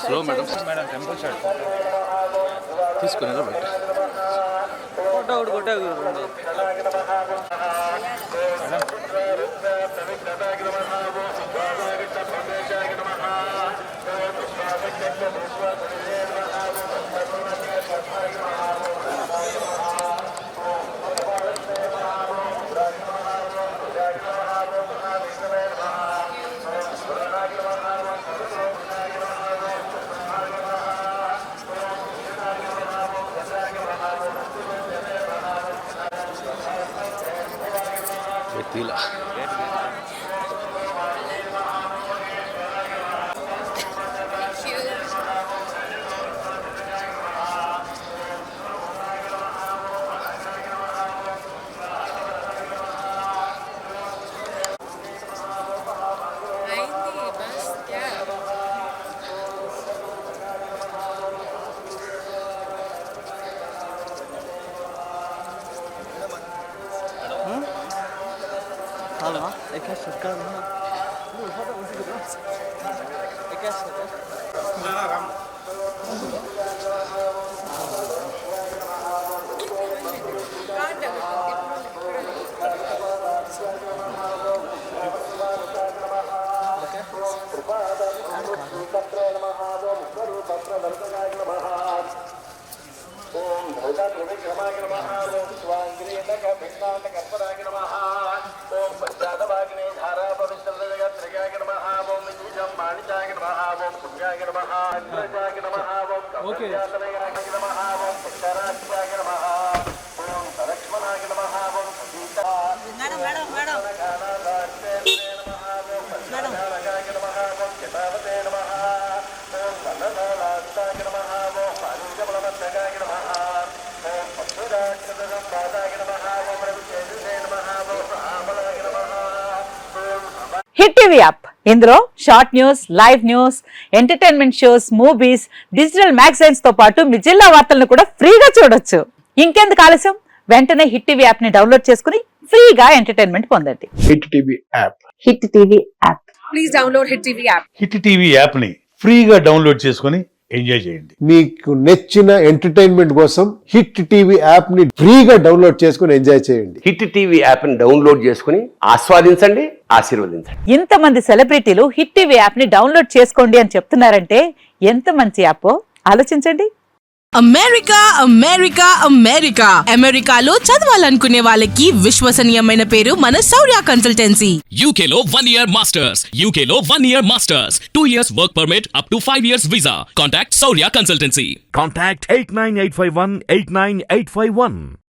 Slow madam temple side తీసుకుని బయట కొట్ట తీలా Halo, ik heb het kan. Ik heb het. Hit TV app ఇందులో short news, live news, entertainment shows, movies, digital magazines తో పాటు మీ జిల్లా వార్తలను కూడా ఫ్రీగా చూడొచ్చు. ఇంకెందుకు ఆలస్యం, వెంటనే హిట్ టీవీ యాప్ ని డౌన్లోడ్ చేసుకుని ఫ్రీగా ఎంటర్టైన్మెంట్ పొందండి. Hit TV app. Hit TV app. Please download hit TV app. Hit TV app ని ఫ్రీగా డౌన్లోడ్ చేసుకుని ఎంజాయ్ చేయండి. మీకు నచ్చిన ఎంటర్టైన్మెంట్ కోసం హిట్ టీవీ యాప్ ని ఫ్రీగా డౌన్లోడ్ చేసుకుని ఎంజాయ్ చేయండి. హిట్ టీవీ యాప్ ని డౌన్లోడ్ చేసుకుని ఆస్వాదించండి, ఆశీర్వదించండి. ఇంతమంది సెలబ్రిటీలు హిట్ టీవీ యాప్ ని డౌన్లోడ్ చేసుకోండి అని చెప్తున్నారంటే ఎంత మంచి యాప్ ఆలోచించండి. అమెరికా అమెరికా అమెరికా అమెరికాలో చదవాలనుకునే వాళ్ళకి విశ్వసనీయమైన పేరు మన శౌర్య కన్సల్టెన్సీ. UK లో 1 year masters, UK లో 1 year masters, 2 years work permit up to 5 years visa. Contact Saurya Consultancy. Contact 89851 89851.